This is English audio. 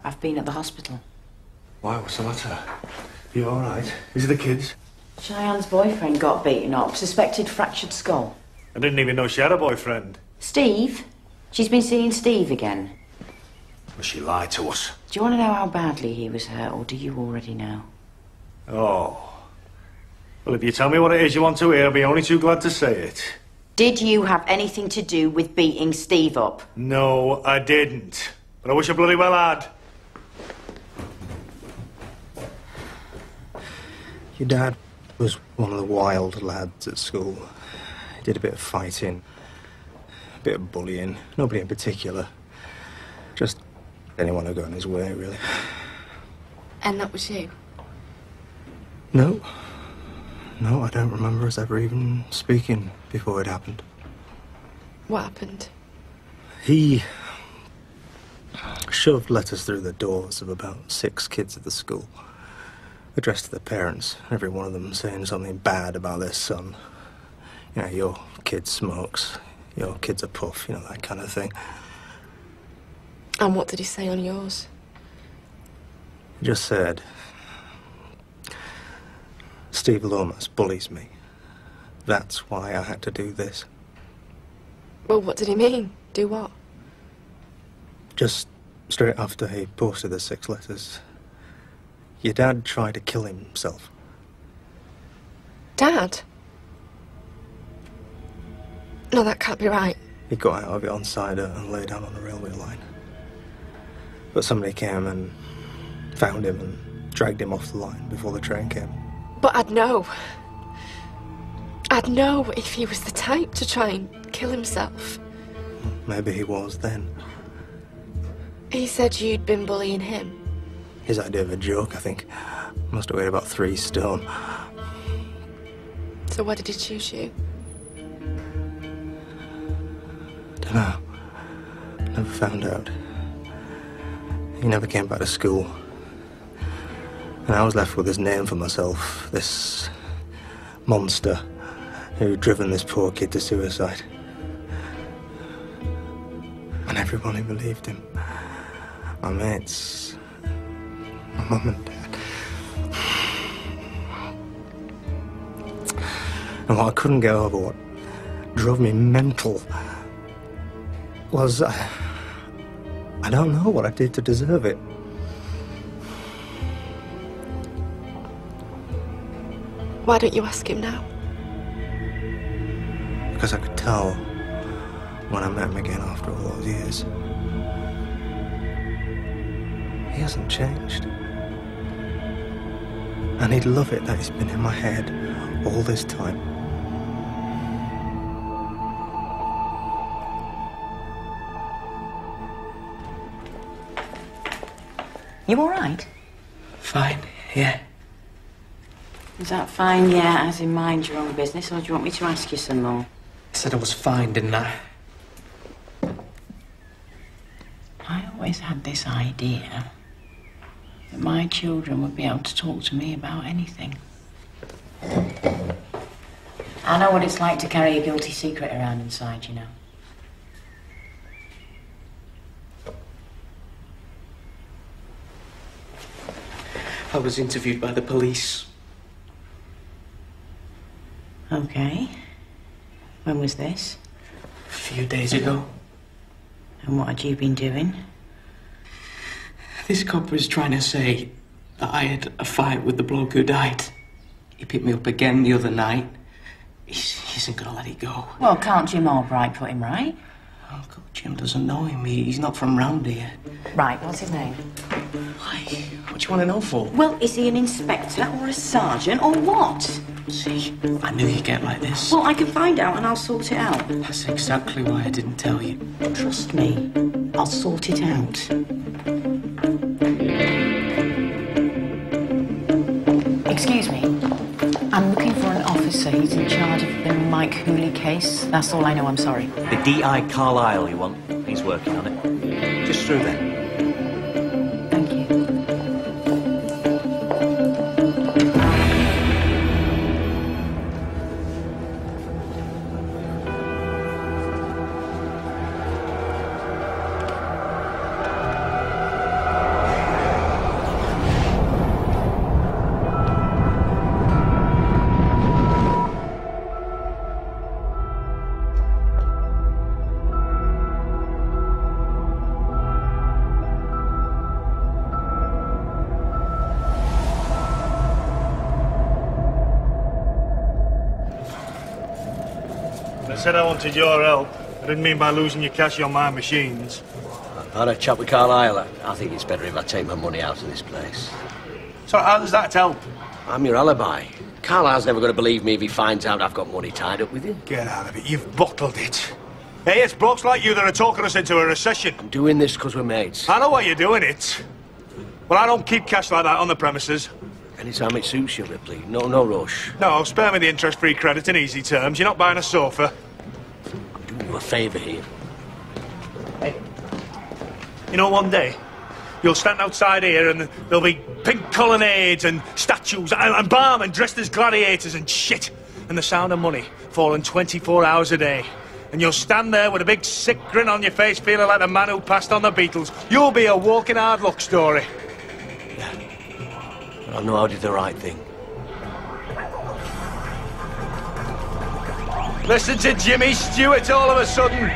I've been at the hospital. Why? What's the matter? You all right? Is it the kids? Cheyenne's boyfriend got beaten up. Suspected fractured skull. I didn't even know she had a boyfriend. Steve? She's been seeing Steve again. Well, she lied to us. Do you want to know how badly he was hurt, or do you already know? Oh. Well, if you tell me what it is you want to hear, I'll be only too glad to say it. Did you have anything to do with beating Steve up? No, I didn't. But I wish I bloody well had. Your dad was one of the wild lads at school. He did a bit of fighting, a bit of bullying. Nobody in particular. Just anyone who got in his way, really. And that was you? No. No, I don't remember us ever even speaking before it happened. What happened? He shoved letters through the doors of about 6 kids at the school, addressed to their parents, every one of them saying something bad about their son. You know, your kid smokes, your kid's a puff, you know, that kind of thing. And what did he say on yours? He just said, Steve Lomas bullies me. That's why I had to do this. Well, what did he mean? Do what? Just straight after he posted the 6 letters, your dad tried to kill himself. Dad? No, that can't be right. He got out of it on cider and lay down on the railway line. But somebody came and found him and dragged him off the line before the train came. But I'd know. I'd know if he was the type to try and kill himself. Maybe he was then. He said you'd been bullying him. His idea of a joke, I think. Must have weighed about 3 stone. So why did he choose you? Dunno. Never found out. He never came back to school. And I was left with his name for myself. This monster who'd driven this poor kid to suicide. And everybody believed him. My mates, my mum and dad. And what I couldn't get over, what drove me mental, was I don't know what I did to deserve it. Why don't you ask him now? Because I could tell when I met him again after all those years. He hasn't changed. And he'd love it that he's been in my head all this time. You all right? Fine, yeah. Is that fine, yeah, as in mind your own business, or do you want me to ask you some more? I said I was fine, didn't I? I always had this idea that my children would be able to talk to me about anything. I know what it's like to carry a guilty secret around inside, you know. I was interviewed by the police. Okay. When was this? A few days ago. And what had you been doing? This cop was trying to say that I had a fight with the bloke who died. He picked me up again the other night. He isn't gonna let it go. Well, can't Jim Albright put him right? Uncle Jim doesn't know him. He's not from round here. Right, what's his name? Why? What do you want to know for? Well, is he an inspector or a sergeant or what? See, I knew you'd get like this. Well, I can find out and I'll sort it out. That's exactly why I didn't tell you. Trust me, I'll sort it out. Excuse me. I'm looking for an officer. He's in charge of the Mike Hooley case. That's all I know, I'm sorry. The DI Carlisle you want? He's working on it. Just through there. Thank you. said I wanted your help. I didn't mean by losing your cash on my machines. I had a chat with Carlisle. I think it's better if I take my money out of this place. So how does that help? I'm your alibi. Carlisle's never going to believe me if he finds out I've got money tied up with him. Get out of it. You've bottled it. Hey, it's blokes like you that are talking us into a recession. I'm doing this because we're mates. I know why you're doing it. Well, I don't keep cash like that on the premises. Anytime it suits you, Ripley. No rush. No, spare me the interest-free credit in easy terms. You're not buying a sofa. I'm doing you a favour here. Hey. You know, one day, you'll stand outside here and there'll be pink colonnades and statues and barmen dressed as gladiators and shit. And the sound of money falling 24 hours a day. And you'll stand there with a big sick grin on your face feeling like the man who passed on the Beatles. You'll be a walking hard luck story. Yeah. But I know I did the right thing. Listen to Jimmy Stewart all of a sudden.